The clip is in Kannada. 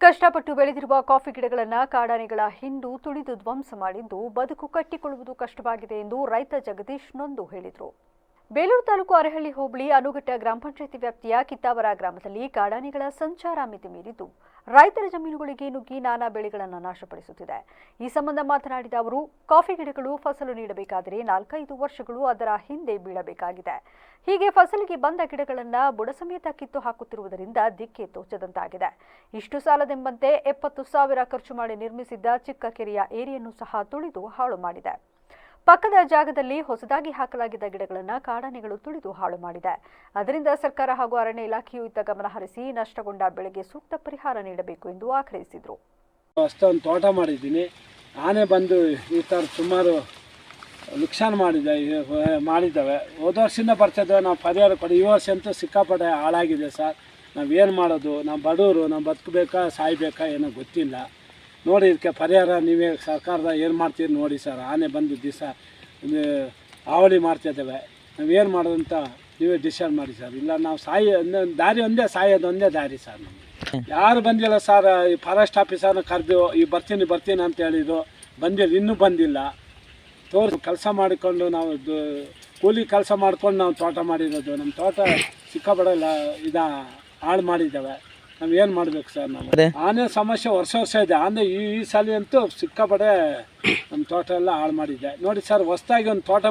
ಕಷ್ಟಪಟ್ಟು ಬೆಳೆದಿರುವ ಕಾಫಿ ಗಿಡಗಳನ್ನು ಕಾಡಾನೆಗಳ ಹಿಂಡು ತುಳಿದು ಧ್ವಂಸ ಮಾಡಿದ್ದು ಬದುಕು ಕಟ್ಟಿಕೊಳ್ಳುವುದು ಕಷ್ಟವಾಗಿದೆ ಎಂದು ರೈತ ಜಗದೀಶ್ ನೊಂದು ಹೇಳಿದರು. ಬೇಲೂರು ತಾಲೂಕು ಅರಹಳ್ಳಿ ಹೋಬಳಿ ಅನುಘಟ್ಟ ಗ್ರಾಮ ಪಂಚಾಯಿತಿ ವ್ಯಾಪ್ತಿಯ ಕಿತ್ತಾವರ ಗ್ರಾಮದಲ್ಲಿ ಕಾಡಾನೆಗಳ ಸಂಚಾರ ಮಿತಿ ಮೀರಿದ್ದು ರೈತರ ಜಮೀನುಗಳಿಗೆ ನುಗ್ಗಿ ನಾನಾ ಬೆಳೆಗಳನ್ನು ನಾಶಪಡಿಸುತ್ತಿದೆ. ಈ ಸಂಬಂಧ ಮಾತನಾಡಿದ ಅವರು, ಕಾಫಿ ಗಿಡಗಳು ಫಸಲು ನೀಡಬೇಕಾದರೆ 4-5 ವರ್ಷಗಳು ಅದರ ಹಿಂದೆ ಬೀಳಬೇಕಾಗಿದೆ. ಹೀಗೆ ಫಸಲಿಗೆ ಬಂದ ಗಿಡಗಳನ್ನು ಬುಡ ಸಮೇತ ಕಿತ್ತು ಹಾಕುತ್ತಿರುವುದರಿಂದ ದಿಕ್ಕೆ ತೋಚದಂತಾಗಿದೆ. ಇಷ್ಟು ಸಾಲದೆಂಬಂತೆ 70,000 ಖರ್ಚು ಮಾಡಿ ನಿರ್ಮಿಸಿದ್ದ ಚಿಕ್ಕ ಕೆರೆಯ ಏರಿಯನ್ನು ಸಹ ತುಳಿದು ಹಾಳು ಮಾಡಿದೆ. ಪಕ್ಕದ ಜಾಗದಲ್ಲಿ ಹೊಸದಾಗಿ ಹಾಕಲಾಗಿದ್ದ ಗಿಡಗಳನ್ನು ಕಾಡಾನೆಗಳು ತುಳಿದು ಹಾಳು ಮಾಡಿದೆ. ಅದರಿಂದ ಸರ್ಕಾರ ಹಾಗೂ ಅರಣ್ಯ ಇಲಾಖೆಯು ಇತ್ತ ಗಮನ ಹರಿಸಿ ನಷ್ಟಗೊಂಡ ಬೆಳೆಗೆ ಸೂಕ್ತ ಪರಿಹಾರ ನೀಡಬೇಕು ಎಂದು ಆಗ್ರಹಿಸಿದರು. ಅಷ್ಟೊಂದು ತೋಟ ಮಾಡಿದ್ದೀನಿ, ಆನೆ ಬಂದು ಈ ಥರ ಸುಮಾರು ನುಕ್ಸಾನ್ ಮಾಡಿದ್ದಾವೆ. ಹೋದ ವರ್ಷದಿಂದ ಬರ್ತದೆ, ನಾವು ಪರಿಹಾರ ಕೊಡಿ. ಈ ವರ್ಷ ಅಂತೂ ಸಿಕ್ಕಾಪಟ್ಟೆ ಹಾಳಾಗಿದೆ ಸರ್. ನಾವೇನು ಮಾಡೋದು? ನಾವು ಬಡವರು, ನಾವು ಬದುಕಬೇಕಾ ಸಾಯ್ಬೇಕಾ ಏನೋ ಗೊತ್ತಿಲ್ಲ. ನೋಡಿ, ಇದಕ್ಕೆ ಪರಿಹಾರ ನೀವೇ ಸರ್ಕಾರದ ಏನು ಮಾಡ್ತೀರಿ ನೋಡಿ ಸರ್. ಆನೆ ಬಂದು ದಿವಸ ಹಾವಳಿ ಮಾಡ್ತಿದ್ದಾವೆ. ನಾವೇನು ಮಾಡೋದಂತ ನೀವೇ ಡಿಸೈಡ್ ಮಾಡಿ ಸರ್. ಇಲ್ಲ ನಾವು ದಾರಿ ಒಂದೇ, ಸಾಯೋದು ಒಂದೇ ದಾರಿ ಸರ್. ನಮಗೆ ಯಾರು ಬಂದಿಲ್ಲ ಸರ್. ಈ ಫಾರೆಸ್ಟ್ ಆಫೀಸರ್ನ ಕರೆದು ಬರ್ತೀನಿ ಅಂತ ಹೇಳಿದ್ರು, ಬಂದಿಲ್ಲ, ಇನ್ನೂ ಬಂದಿಲ್ಲ. ಕೆಲಸ ಮಾಡಿಕೊಂಡು ನಾವು ಕೂಲಿ ಕೆಲಸ ಮಾಡ್ಕೊಂಡು ನಾವು ತೋಟ ಮಾಡಿರೋದು. ನಮ್ಮ ತೋಟ ಸಿಕ್ಕಾಪಡಲ್ಲ ಹಾಳು ಮಾಡಿದ್ದಾವೆ. ನಾವು ಏನು ಮಾಡಬೇಕು ಸರ್? ನಾವು ಆನೆ ಸಮಸ್ಯೆ ವರ್ಷ ಇದೆ. ಆನೆ ಈ ಸಲ ಅಂತೂ ಸಿಕ್ಕಾಪಡೆ ನಮ್ಮ ತೋಟ ಎಲ್ಲ ಹಾಳು ಮಾಡಿದ್ದೆ. ನೋಡಿ ಸರ್, ಹೊಸದಾಗಿ ಒಂದು ತೋಟ